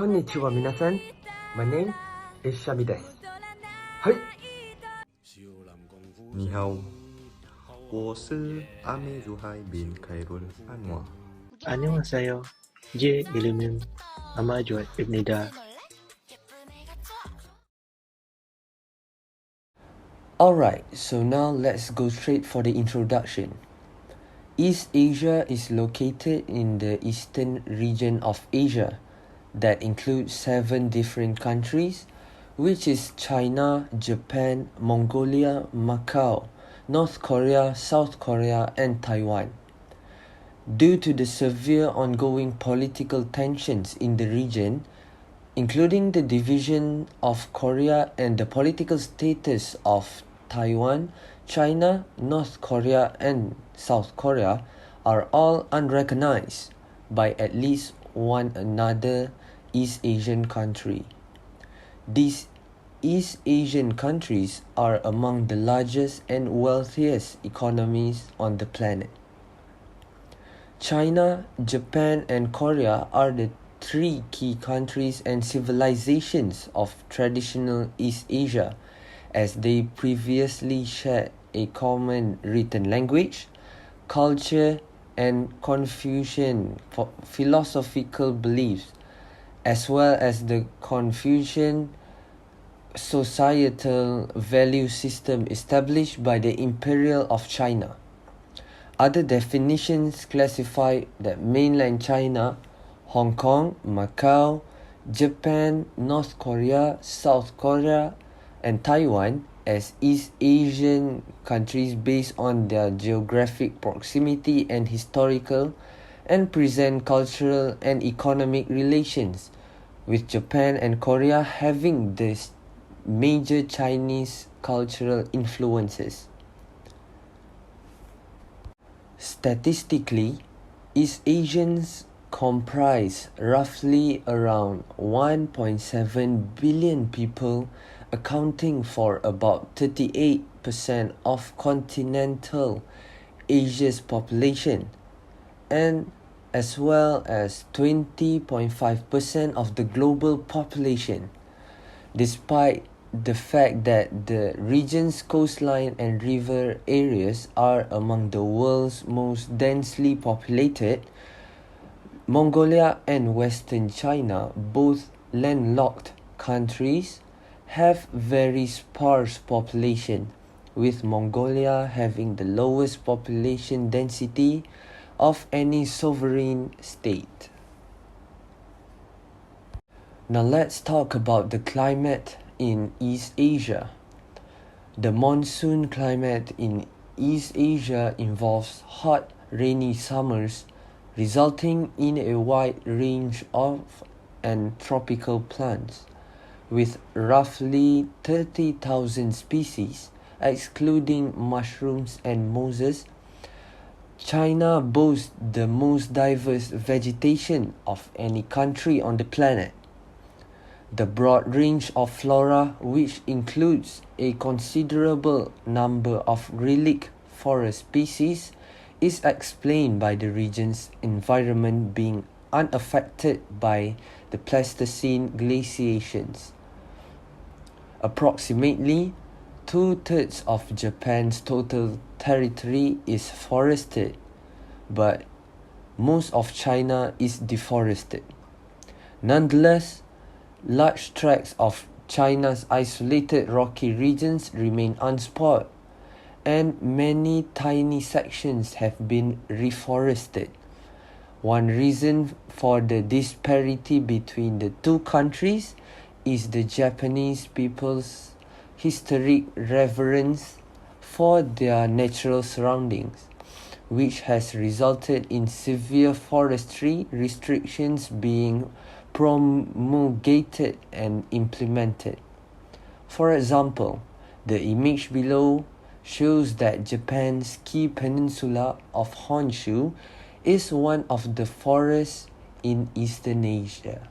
こんにちは皆さん。My name is Shami です。はい。你好，我是阿美族海bin Khairul Anwar。안녕하세요. 제 이름은 아마존입니다. Alright, so now let's go straight for the introduction. East Asia is located in the eastern region of Asia that includes 7 different countries, which is China, Japan, Mongolia, Macau, North Korea, South Korea, and Taiwan. Due to the severe ongoing political tensions in the region, including the division of Korea and the political status of Taiwan, China, North Korea, and South Korea are all unrecognized by at least one another East Asian country. These East Asian countries are among the largest and wealthiest economies on the planet. China, Japan, and Korea are the 3 key countries and civilizations of traditional East Asia, as they previously shared a common written language, culture, and Confucian philosophical beliefs, as well as the Confucian societal value system established by the Imperial of China. Other definitions classify that mainland China, Hong Kong, Macau, Japan, North Korea, South Korea, and Taiwan as East Asian countries based on their geographic proximity and historical and present cultural and economic relations, with Japan and Korea having the major Chinese cultural influences. Statistically, East Asians comprise roughly around 1.7 billion people, accounting for about 38% of continental Asia's population, and as well as 20.5% of the global population. Despite the fact that the region's coastline and river areas are among the world's most densely populated, Mongolia and Western China, both landlocked countries, have very sparse population, with Mongolia having the lowest population density of any sovereign state. Now let's talk about the climate in East Asia. The monsoon climate in East Asia involves hot, rainy summers, resulting in a wide range of and tropical plants, with roughly 30,000 species, excluding mushrooms and mosses. China boasts the most diverse vegetation of any country on the planet. The broad range of flora, which includes a considerable number of relic forest species, is explained by the region's environment being unaffected by the Pleistocene glaciations. Approximately 2/3 of Japan's total territory is forested, but most of China is deforested. Nonetheless, large tracts of China's isolated rocky regions remain unspoiled, and many tiny sections have been reforested. One reason for the disparity between the 2 countries is the Japanese people's historic reverence for their natural surroundings, which has resulted in severe forestry restrictions being promulgated and implemented. For example, the image below shows that Japan's ski peninsula of Honshu is one of the forests in Eastern Asia.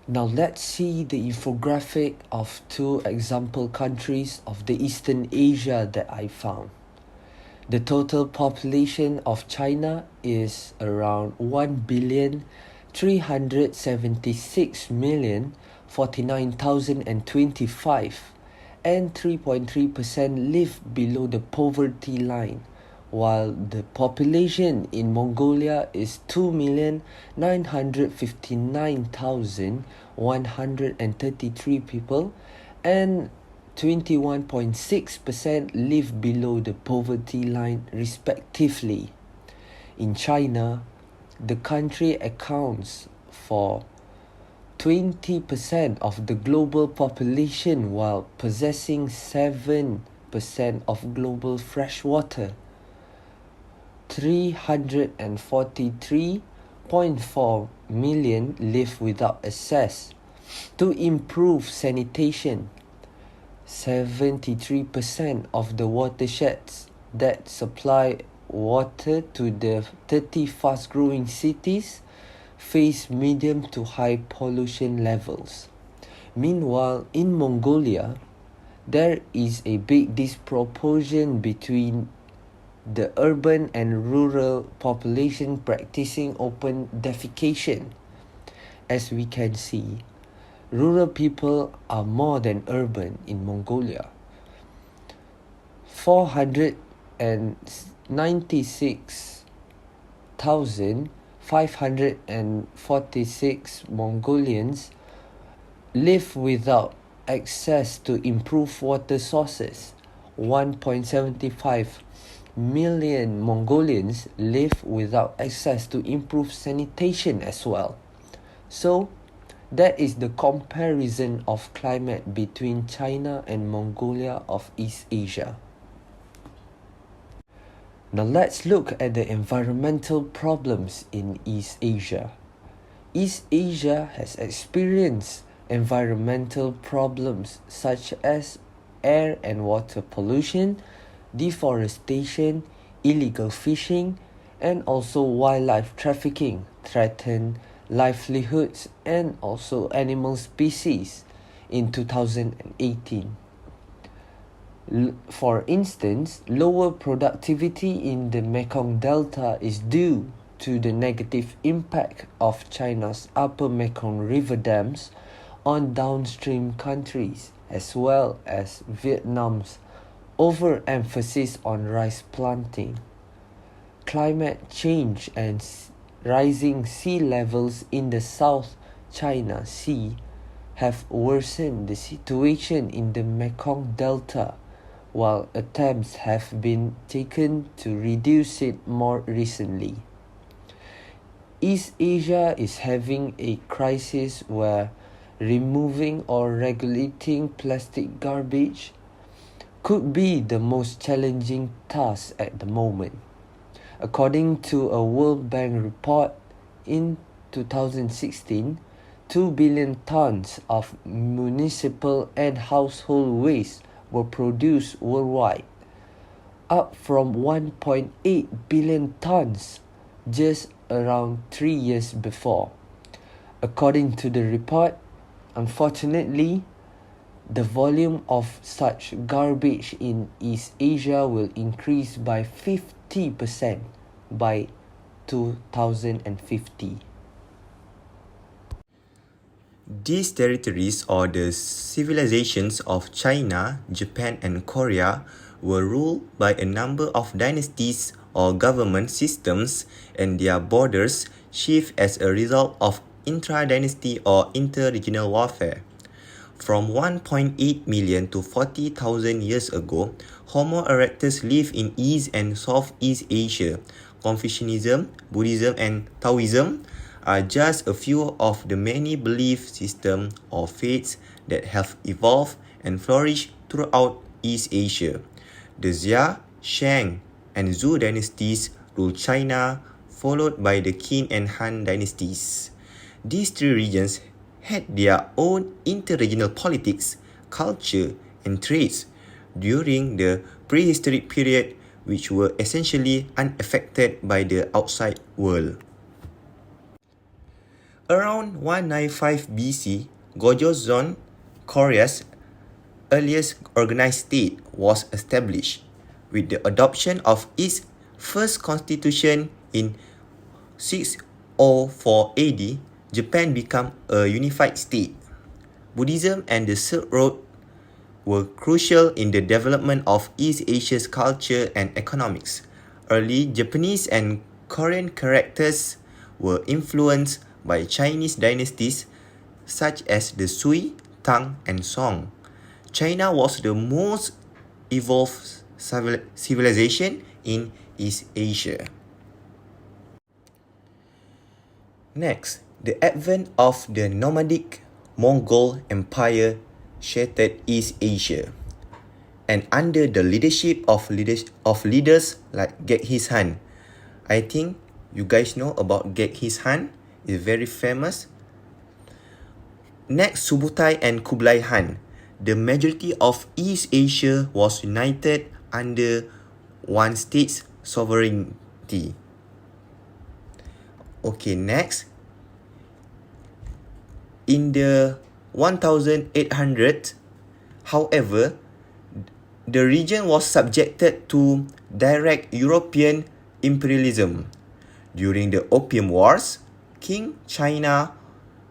Now let's see the infographic of 2 example countries of the Eastern Asia that I found. The total population of China is around 1 376,049,025 and 3.3% live below the poverty line, while the population in Mongolia is 2,959,133 people and 21.6% live below the poverty line respectively. In China, the country accounts for 20% of the global population while possessing 7% of global freshwater. 343.4 million live without access to improve sanitation. 73% of the watersheds that supply water to the 30 fast-growing cities face medium to high pollution levels. Meanwhile, in Mongolia, there is a big disproportion between the urban and rural population practicing open defecation. As we can see, rural people are more than urban in Mongolia. 496,546 Mongolians live without access to improved water sources. 1.75 million Mongolians live without access to improved sanitation as well. So, that is the comparison of climate between China and Mongolia of East Asia. Now let's look at the environmental problems in East Asia. East Asia has experienced environmental problems such as air and water pollution, deforestation, illegal fishing, and also wildlife trafficking threaten livelihoods and also animal species in 2018. For instance, lower productivity in the Mekong Delta is due to the negative impact of China's upper Mekong River dams on downstream countries, as well as Vietnam's overemphasis on rice planting. Climate change and rising sea levels in the South China Sea have worsened the situation in the Mekong Delta, while attempts have been taken to reduce it more recently. East Asia is having a crisis where removing or regulating plastic garbage could be the most challenging task at the moment. According to a World Bank report, in 2016, 2 billion tons of municipal and household waste were produced worldwide, up from 1.8 billion tons just around 3 years before. According to the report, unfortunately, the volume of such garbage in East Asia will increase by 50% by 2050. These territories, or the civilizations of China, Japan and Korea, were ruled by a number of dynasties or government systems, and their borders shift as a result of intra-dynasty or inter-regional warfare. From 1.8 million to 40,000 years ago, Homo erectus lived in East and Southeast Asia. Confucianism, Buddhism and Taoism are just a few of the many belief systems or faiths that have evolved and flourished throughout East Asia. The Xia, Shang, and Zhou dynasties ruled China, followed by the Qin and Han dynasties. These three regions had their own interregional politics, culture, and trades during the prehistoric period, which were essentially unaffected by the outside world. Around 195 BC, Gojoseon, Korea's earliest organized state, was established, with the adoption of its first constitution in 404 AD, Japan became a unified state. Buddhism and the Silk Road were crucial in the development of East Asia's culture and economics. Early Japanese and Korean characters were influenced by Chinese dynasties such as the Sui, Tang, and Song. China was the most evolved civilization in East Asia. Next, the advent of the nomadic Mongol Empire shattered East Asia. And under the leadership of leaders like Genghis Khan, I think you guys know about Genghis Khan, is very famous. Next, Subutai and Kublai Khan. The majority of East Asia was united under one state's sovereignty. Okay, next. In the 1800s, however, the region was subjected to direct European imperialism. During the Opium Wars, King China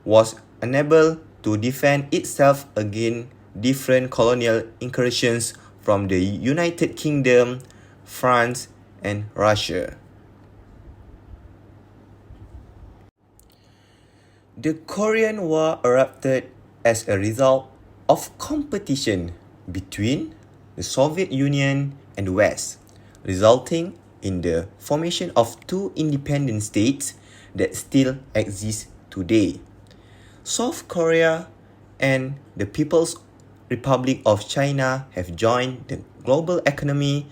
was unable to defend itself against different colonial incursions from the United Kingdom, France, and Russia. The Korean War erupted as a result of competition between the Soviet Union and the West, resulting in the formation of two independent states that still exist today. South Korea and the People's Republic of China have joined the global economy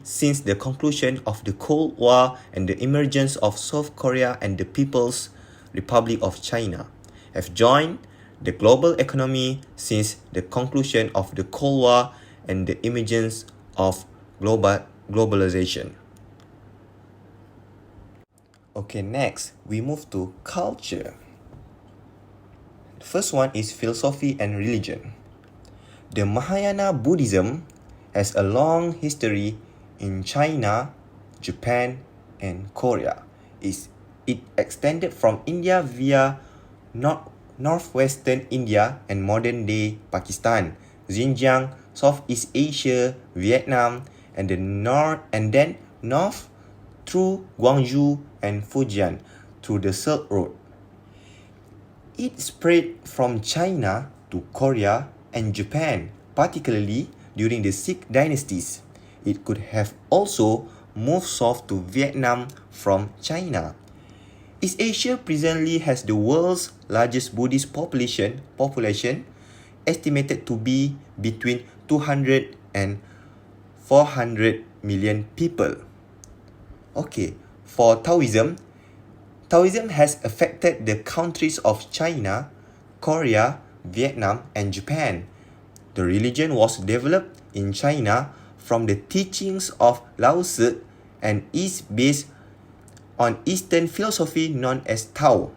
since the conclusion of the Cold War, and the emergence of South Korea and the People's Republic of China have joined the global economy since the conclusion of the Cold War and the emergence of globalization. Okay, next we move to culture. The first one is philosophy and religion. The Mahayana Buddhism has a long history in China, Japan, and Korea. It extended from India via northwestern India and modern-day Pakistan, Xinjiang, Southeast Asia, Vietnam, and then north through Guangzhou and Fujian through the Silk Road. It spread from China to Korea and Japan, particularly during the Sikh dynasties. It could have also moved south to Vietnam from China. East Asia presently has the world's largest Buddhist population, estimated to be between 200 and 400 million people. Okay, for Taoism has affected the countries of China, Korea, Vietnam, and Japan. The religion was developed in China from the teachings of Lao Tzu and is based on Eastern philosophy known as Tao.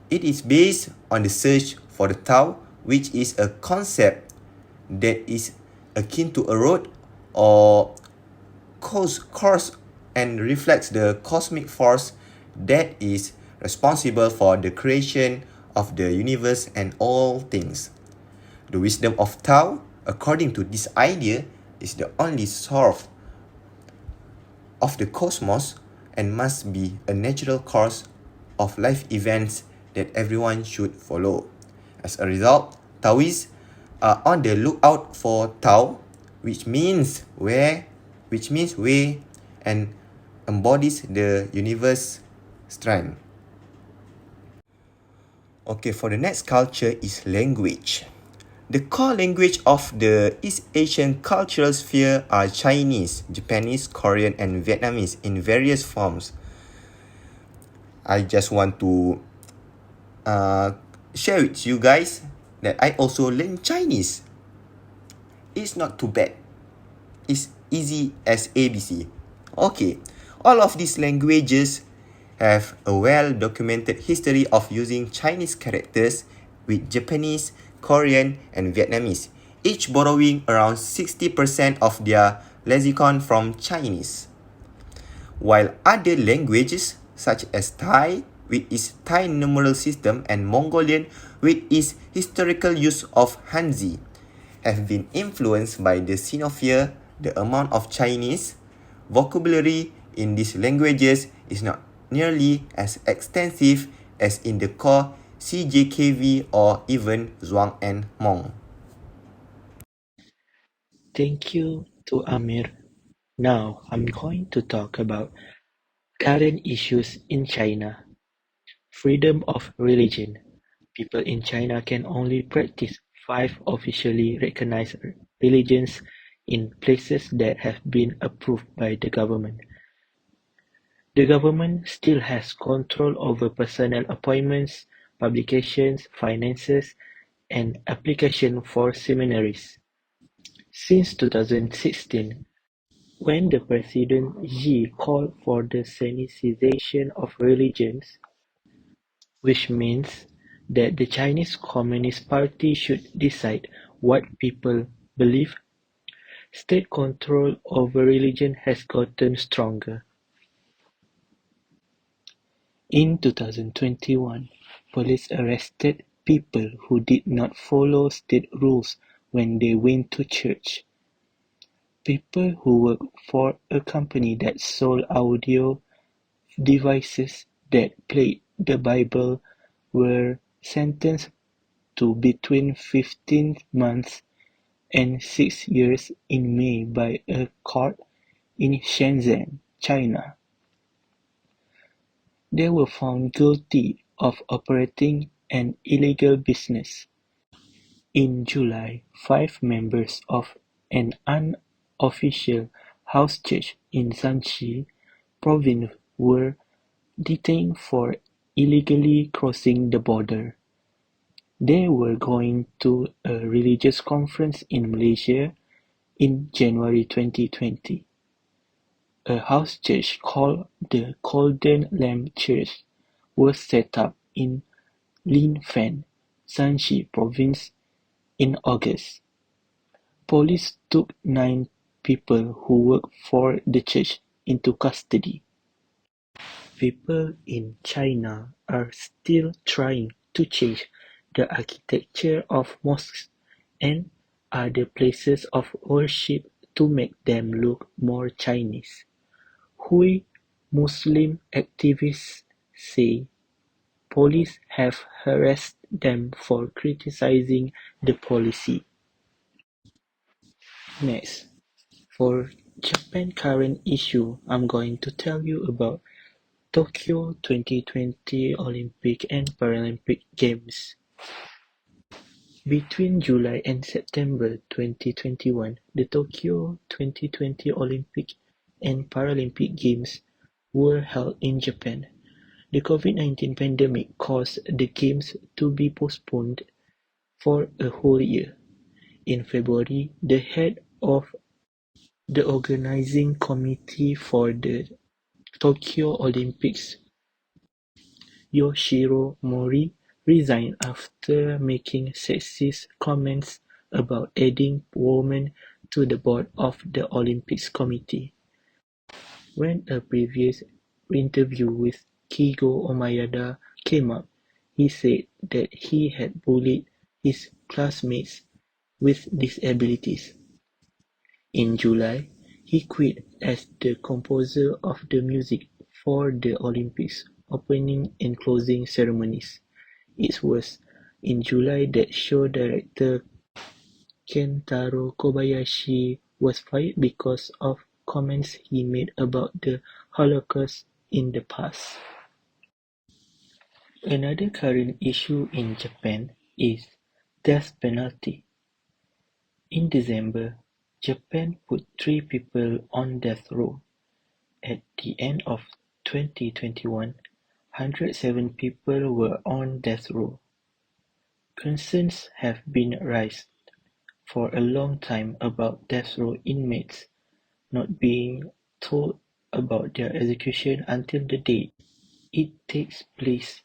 It is based on the search for the Tao, which is a concept that is akin to a road or course and reflects the cosmic force that is responsible for the creation of the universe and all things. The wisdom of Tao, according to this idea, is the only source of the cosmos and must be a natural course of life events that everyone should follow. As a result, Taoists are on the lookout for Tao, which means way, and embodies the universe strength. Okay, for the next culture is language. The core language of the East Asian cultural sphere are Chinese, Japanese, Korean, and Vietnamese in various forms. I just want to share with you guys that I also learned Chinese. It's not too bad. It's easy as ABC. Okay, all of these languages have a well-documented history of using Chinese characters with Japanese, Korean, and Vietnamese, each borrowing around 60% of their lexicon from Chinese. While other languages such as Thai with its Thai numeral system and Mongolian with its historical use of Hanzi, have been influenced by the Sinophile. The amount of Chinese vocabulary in these languages is not nearly as extensive as in the core CJKV or even Zhuang and Hmong. Thank you to Amir. Now I'm going to talk about current issues in China. Freedom of religion. People in China can only practice 5 officially recognized religions in places that have been approved by the government. The government still has control over personnel appointments, publications, finances, and application for seminaries. Since 2016, when the President Xi called for the Sinicization of religions, which means that the Chinese Communist Party should decide what people believe, state control over religion has gotten stronger. In 2021, police arrested people who did not follow state rules when they went to church. People who worked for a company that sold audio devices that played the Bible were sentenced to between 15 months and 6 years in May by a court in Shenzhen, China. They were found guilty of operating an illegal business. In July, 5 members of an unofficial house church in Shanxi province were detained for illegally crossing the border. They were going to a religious conference in Malaysia in January 2020. A house church called the Golden Lamb Church was set up in Linfen, Shanxi Province in August. Police took 9 people who worked for the church into custody. People in China are still trying to change the architecture of mosques and other places of worship to make them look more Chinese. Hui Muslim activists say police have harassed them for criticizing the policy. Next, for Japan current issue, I'm going to tell you about Tokyo 2020 Olympic and Paralympic Games. Between July and September 2021, the Tokyo 2020 Olympic and Paralympic Games were held in Japan. The COVID-19 pandemic caused the Games to be postponed for a whole year. In February, the head of the organizing committee for the Tokyo Olympics, Yoshiro Mori, resigned after making sexist comments about adding women to the board of the Olympics committee. When a previous interview with Kigo Omayada came up, he said that he had bullied his classmates with disabilities. In July, he quit as the composer of the music for the Olympics opening and closing ceremonies. It was in July that show director Kentaro Kobayashi was fired because of comments he made about the Holocaust in the past. Another current issue in Japan is death penalty. In December, Japan put 3 people on death row. At the end of 2021, 107 people were on death row. Concerns have been raised for a long time about death row inmates not being told about their execution until the day it takes place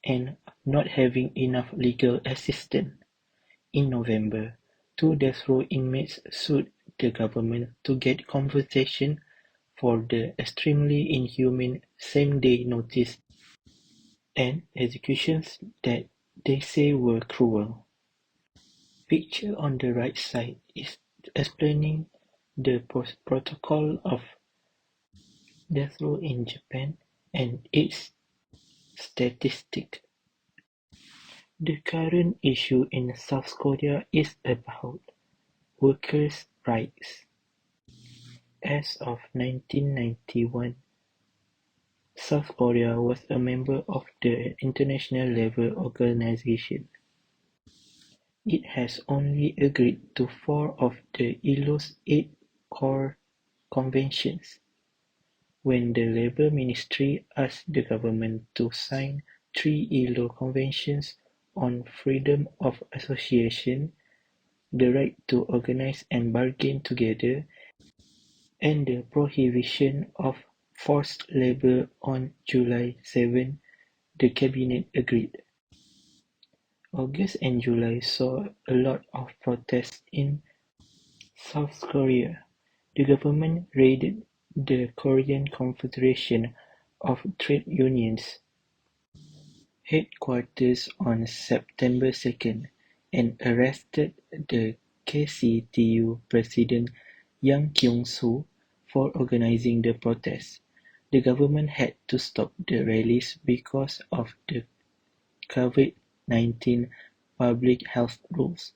and not having enough legal assistance. In November, 2 death row inmates sued the government to get compensation for the extremely inhumane same-day notice and executions that they say were cruel. Picture on the right side is explaining the protocol of death row in Japan and its statistic. The current issue in South Korea is about workers' rights. As of 1991, South Korea was a member of the International Labour Organization. It has only agreed to 4 of the ILO's 8 core conventions. When the Labour Ministry asked the government to sign 3 ILO conventions on freedom of association, the right to organize and bargain together, and the prohibition of forced labour on July 7, the cabinet agreed. August and July saw a lot of protests in South Korea. The government raided the Korean Confederation of Trade Unions headquarters on September 2nd and arrested the KCTU president Yang Kyung-soo for organizing the protests. The government had to stop the rallies because of the COVID-19 public health rules.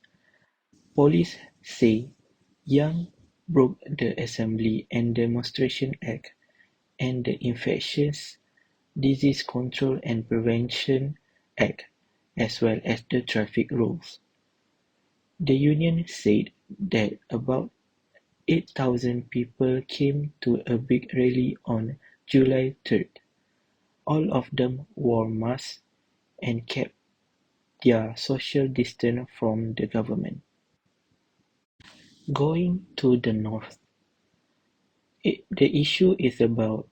Police say Yang broke the Assembly and Demonstration Act and the Infectious Disease Control and Prevention Act, as well as the traffic rules. The union said that about 8,000 people came to a big rally on July 3rd. All of them wore masks and kept their social distance from the government. Going to the north, the issue is about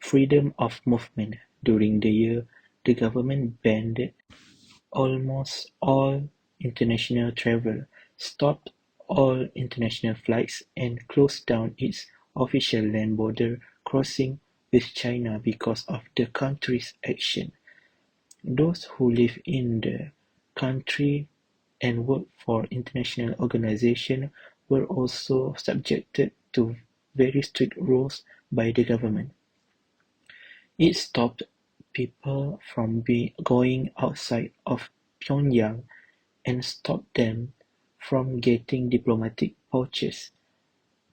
freedom of movement. During the year, the government banned almost all international travel, stopped all international flights, and closed down its official land border crossing with China because of the country's action. Those who live in the country and work for international organizations were also subjected to very strict rules by the government. It stopped people from going outside of Pyongyang and stopped them from getting diplomatic pouches,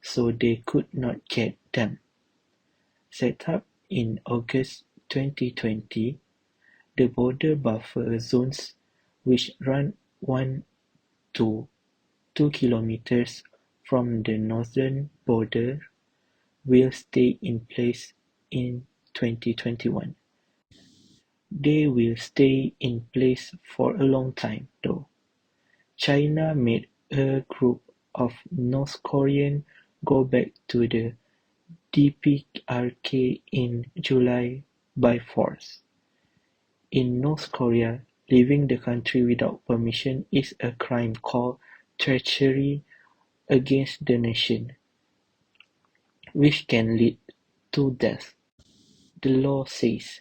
so they could not get them. Set up in August 2020, the border buffer zones, which run 1 to 2 kilometers from the northern border, will stay in place in 2021. They will stay in place for a long time, though. China made a group of North Koreans go back to the DPRK in July by force. In North Korea, leaving the country without permission is a crime called treachery against the nation, which can lead to death, the law says.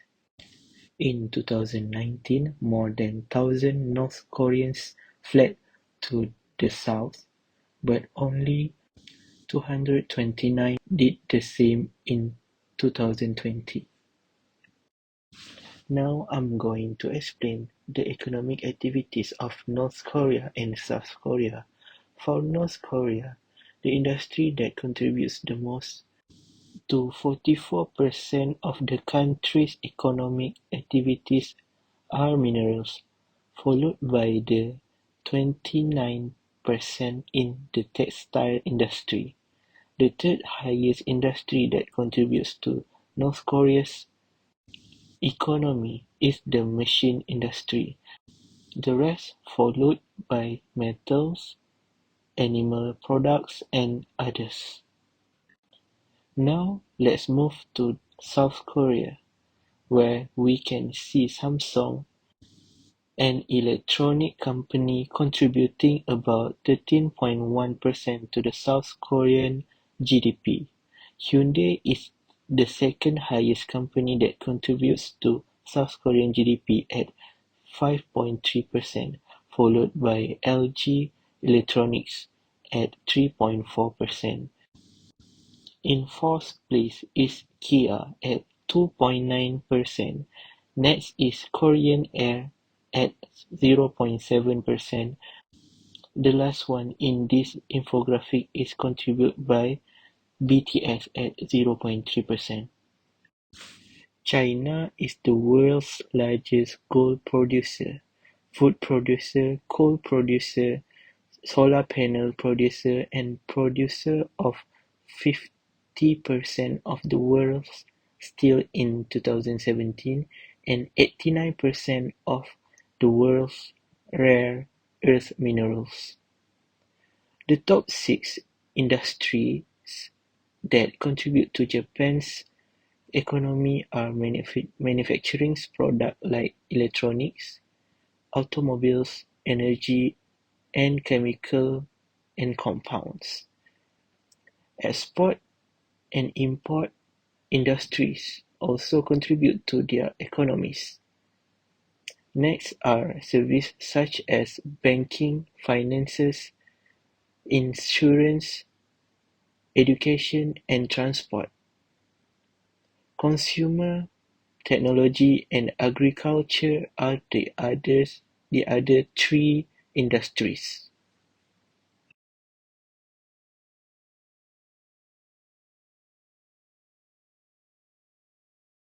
In 2019, more than 1,000 North Koreans fled to the south, but only 229 did the same in 2020. Now I'm going to explain the economic activities of North Korea and South Korea. For North Korea, the industry that contributes the most to 44% of the country's economic activities are minerals, followed by the 29% in the textile industry. The third highest industry that contributes to North Korea's economy is the machine industry. The rest followed by metals, animal products, and others. Now let's move to South Korea, where we can see Samsung, an electronic company contributing about 13.1% to the South Korean GDP. Hyundai is the second highest company that contributes to South Korean GDP at 5.3%, followed by LG Electronics at 3.4%. In fourth place is Kia at 2.9%. Next is Korean Air at 0.7%. The last one in this infographic is contributed by BTS at 0.3%. China is the world's largest gold producer, food producer, coal producer, solar panel producer, and producer of 50% of the world's steel in 2017 and 89% of the world's rare earth minerals. The top 6 industries that contribute to Japan's economy are manufacturing products like electronics, automobiles, energy, and chemical and compounds. Export and import industries also contribute to their economies. Next are services such as banking, finances, insurance, education, and transport. Consumer, technology, and agriculture are the other 3 industries.